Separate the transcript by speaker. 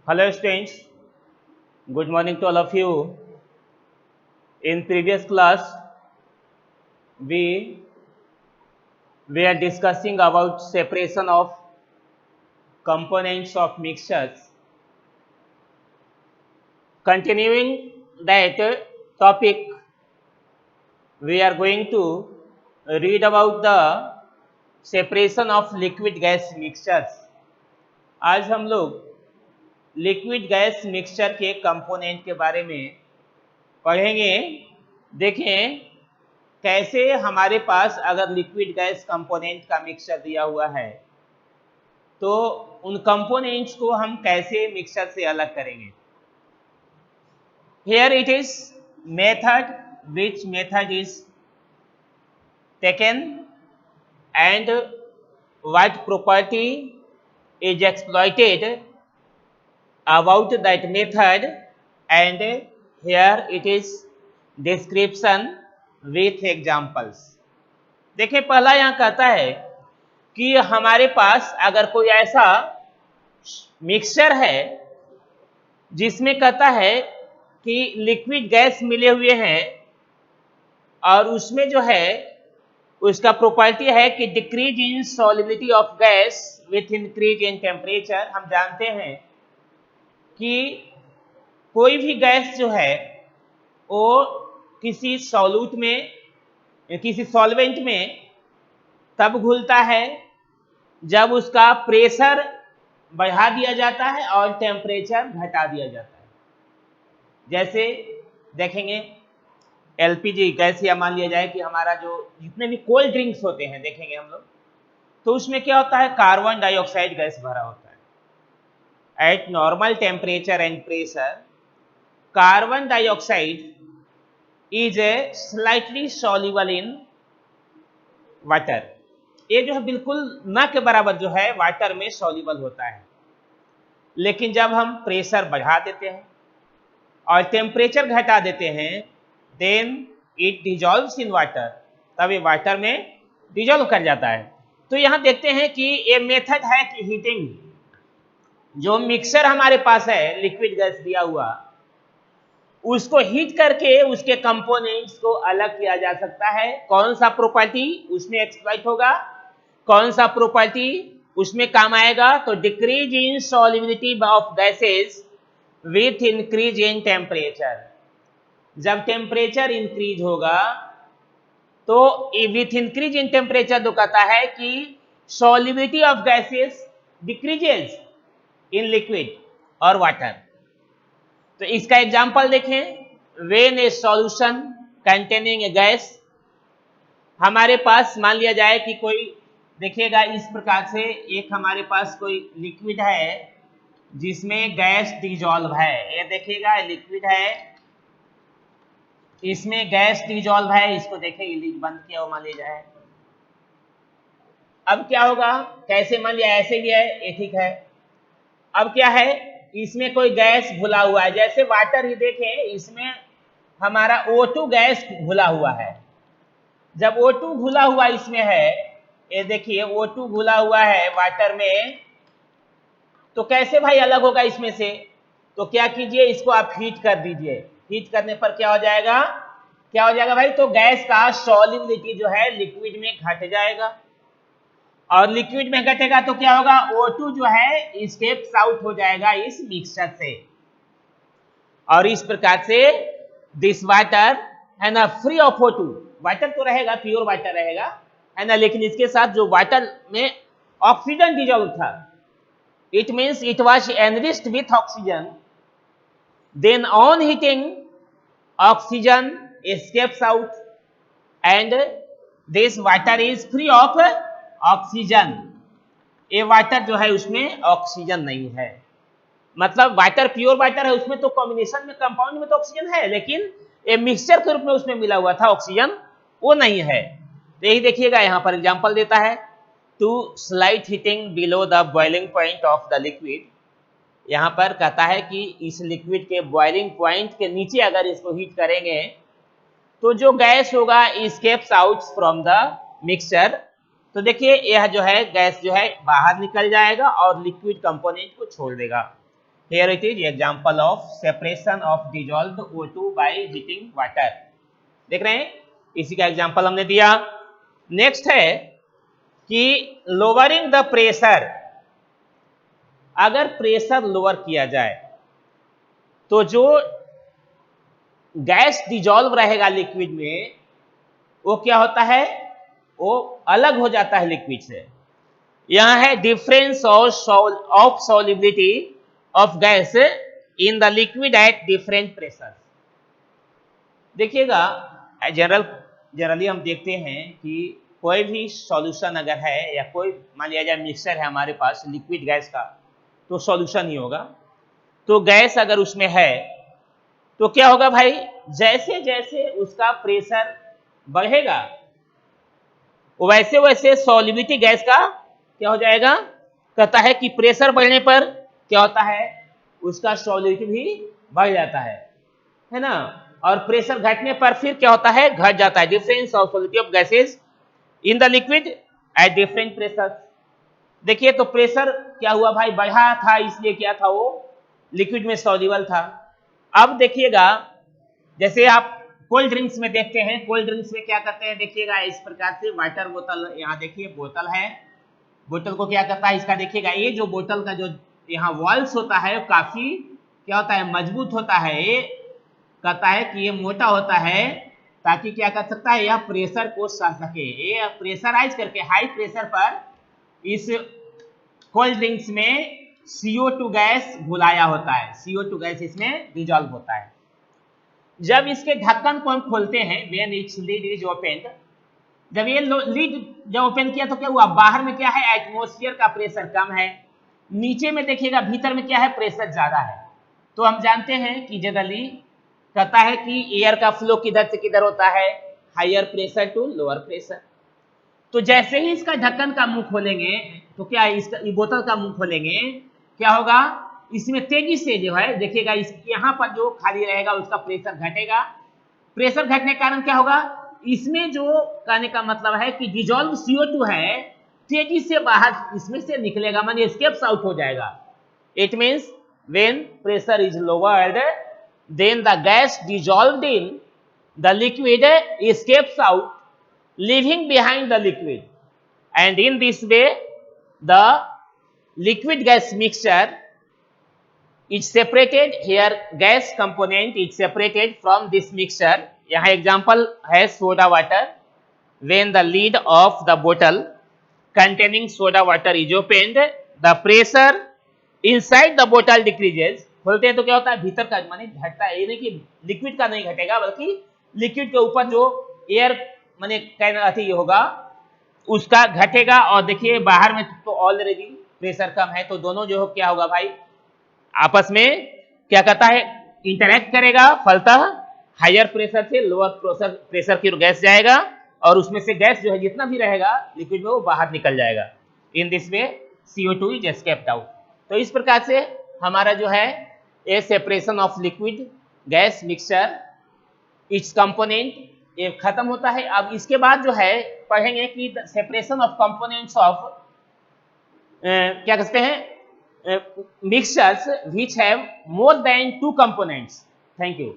Speaker 1: Hello students, good morning to all of you. In previous class, we were discussing about separation of components of mixtures. Continuing that topic, we are going to read about the separation of liquid gas mixtures. आज हम लोग liquid gas mixture के component के बारे में पढ़ेंगे। देखें कैसे हमारे पास अगर लिक्विड गैस कंपोनेंट का मिक्सचर दिया हुआ है तो उन कंपोनेंट्स को हम कैसे मिक्सचर से अलग करेंगे। Here it is method, which method is taken and what property is exploited about that method, and here it is description with examples. देखिए पहला यहाँ कहता है कि हमारे पास अगर कोई ऐसा मिक्सचर है जिसमें कहता है कि लिक्विड गैस मिले हुए हैं और उसमें जो है उसका प्रॉपर्टी है कि decrease in solubility of gas with increase in temperature. हम जानते हैं कि कोई भी गैस जो है वो किसी सॉल्यूट में, किसी सॉल्वेंट में तब घुलता है जब उसका प्रेशर बढ़ा दिया जाता है और टेम्परेचर घटा दिया जाता है। जैसे देखेंगे एलपीजी गैस, या मान लिया जाए कि हमारा जो जितने भी कोल्ड ड्रिंक्स होते हैं देखेंगे हम लोग, तो उसमें क्या होता है, कार्बन डाइऑक्साइड गैस भरा होता है। At normal temperature and pressure, carbon dioxide is a slightly soluble in water. ये जो है बिल्कुल न के बराबर जो है वाटर में सॉल्युबल होता है, लेकिन जब हम प्रेशर बढ़ा देते हैं और टेम्परेचर घटा देते हैं then it dissolves in water, तब ये वाटर में डिजॉल्व कर जाता है। तो यहाँ देखते हैं कि ये मेथड है कि हीटिंग, जो मिक्सचर हमारे पास है लिक्विड गैस दिया हुआ, उसको हीट करके उसके कंपोनेंट्स को अलग किया जा सकता है। कौन सा प्रॉपर्टी उसमें एक्सप्लॉइट होगा, कौन सा प्रॉपर्टी उसमें काम आएगा, तो decrease in solubility of gases with increase in temperature. जब टेम्परेचर इंक्रीज होगा तो विथ इंक्रीज इन टेम्परेचर तो कहता है कि solubility of gases decreases in liquid और वाटर। तो इसका एग्जांपल देखें, when A solution containing A gas, हमारे पास मान लिया जाए कि कोई, देखिएगा इस प्रकार से एक हमारे पास कोई लिक्विड है जिसमें गैस डिजॉल्व है। ये देखिएगा लिक्विड है, इसमें गैस डिजॉल्व है, इसको देखिए लीक बंद किया हुआ मान लिया जाए। अब क्या होगा, कैसे मान लिया ऐसे भी है, ये ठीक है। अब क्या है, इसमें कोई गैस घुला हुआ है, जैसे वाटर ही देखें, इसमें हमारा O2 गैस घुला हुआ है। जब O2 घुला हुआ इसमें है, ये देखिए O2 घुला हुआ है वाटर में, तो कैसे भाई अलग होगा इसमें से, तो क्या कीजिए, इसको आप हीट कर दीजिए। हीट करने पर क्या हो जाएगा, क्या हो जाएगा भाई, तो गैस का सॉल्युबिलिटी जो है लिक्विड में घट जाएगा, और लिक्विड में घटेगा तो क्या होगा, O2 जो है स्टेप्स आउट हो जाएगा इस मिक्सचर से, और इस प्रकार से दिस वाटर है ना फ्री ऑफ O2, वाटर तो रहेगा, प्योर वाटर रहेगा है ना, लेकिन इसके साथ जो वाटर में ऑक्सीजन डिजॉल्व था, it means it was enriched with oxygen, then on heating oxygen escapes out and this water is free of oxygen. ये वाटर जो है उसमें ऑक्सीजन नहीं है, मतलब वाटर प्योर वाटर है, उसमें तो कॉम्बिनेशन में कंपाउंड में तो ऑक्सीजन है, लेकिन ये मिक्सचर के रूप में उसमें मिला हुआ था ऑक्सीजन, वो नहीं है। तो यही देखिएगा यहाँ पर एग्जांपल देता है, to slight heating below the boiling point of the liquid. यहाँ पर कहता है कि इस लिक्विड के बॉइलिंग पॉइंट के नीचे अगर इसको हीट करेंगे तो जो गैस होगा escapes out from the mixture. तो देखिए यह जो है गैस जो है बाहर निकल जाएगा और लिक्विड कंपोनेंट को छोड़ देगा। Here it is example of separation of dissolved O2 by heating water. देख रहे हैं, इसी का एग्जाम्पल हमने दिया। नेक्स्ट है कि लोअरिंग द प्रेशर, अगर प्रेशर लोअर किया जाए तो जो गैस डिजॉल्व रहेगा लिक्विड में वो क्या होता है, वो अलग हो जाता है लिक्विड से। यहां है difference of solubility of gas in the liquid at different pressure. देखिएगा, जनरली हम देखते हैं कि कोई भी सॉल्यूशन अगर है या कोई मान लिया जाए मिक्सचर है हमारे पास लिक्विड गैस का, तो सॉल्यूशन ही होगा। तो गैस अगर उसमें है तो क्या होगा भाई, जैसे जैसे उसका प्रेशर बढ़ेगा वैसे वैसे सॉल्युबिलिटी गैस का क्या हो जाएगा, कहता है कि प्रेशर बढ़ने पर क्या होता है, उसका सॉल्युबिलिटी भी बढ़ जाता है ना। और प्रेशर घटने पर फिर क्या होता है, घट जाता है। Difference of solubility of gases in the liquid at different pressure. देखिए तो प्रेशर क्या हुआ भाई, बढ़ा था, इसलिए क्या था, वो लिक्विड में सॉल्युबल था। अब देखिएगा, जैसे आप कोल्ड ड्रिंक्स में देखते हैं, कोल्ड ड्रिंक्स में क्या करते हैं, देखिएगा इस प्रकार से वाटर बोतल, यहाँ देखिए बोतल है, बोतल को क्या करता है, इसका देखिएगा ये जो बोतल का जो यहाँ वॉल्स होता है वो काफी क्या होता है, मजबूत होता है। ये कहता है कि ये मोटा होता है ताकि क्या कर सकता है, यह प्रेशर को सह सके। ये प्रेशराइज करके हाई प्रेशर पर इस कोल्ड ड्रिंक्स में CO2 गैस घुलाया होता है, CO2 गैस इसमें डिजॉल्व होता है। जब इसके ढक्कन को हम खोलते हैं, when its lid is opened, जब ये लिड जब ओपन किया तो क्या हुआ, बाहर में क्या है, एटमॉस्फेयर का प्रेशर कम है, नीचे में देखिएगा भीतर में क्या है, प्रेशर ज्यादा है। तो हम जानते हैं कि जनरली कहता है कि एयर का फ्लो किधर से किधर होता है, higher pressure to lower pressure. तो जैसे ही इसका ढक्कन का मुंह खोलेंगे तो क्या है, इसका बोतल का मुंह खोलेंगे, क्या होगा, इसमें तेजी से जो है देखिएगा, इस यहाँ पर जो खाली रहेगा उसका प्रेशर घटेगा। प्रेशर घटने के कारण क्या होगा, इसमें जो कहने का मतलब है कि डिजॉल्व CO2 है तेजी से बाहर इसमें से निकलेगा, माने एस्केप्स आउट हो जाएगा। It means when pressure is lowered then the gas dissolved in the liquid escapes out, leaving behind the liquid, and in this way the liquid gas mixture is separated. Here gas component is separated from this mixture. यहाँ example है soda water. When the lid of the bottle containing soda water is opened, the pressure inside the bottle decreases. खोलते हैं तो क्या होता है, भीतर का माने घटता है, ये नहीं कि लिक्विड का नहीं घटेगा, बल्कि लिक्विड के ऊपर जो एयर माने अथी होगा उसका घटेगा। और देखिए बाहर में तो ऑलरेडी प्रेशर कम है, तो दोनों जो क्या होगा भाई, आपस में क्या करता है, इंटरैक्ट करेगा, फलतः हायर प्रेशर से लोअर प्रेशर की गैस जाएगा और उसमें से गैस जो है जितना भी रहेगा लिक्विड में वो बाहर निकल जाएगा। In this way CO2 is escaped out. तो इस प्रकार से हमारा जो है ए separation of liquid gas mixture it's component ये खत्म होता है। अब इसके बाद जो है पढ़ेंगे कि सेपरेशन ऑफ कंपोनेंट्स ऑफ क्या कहते हैं, mixtures which have more than two components. Thank you.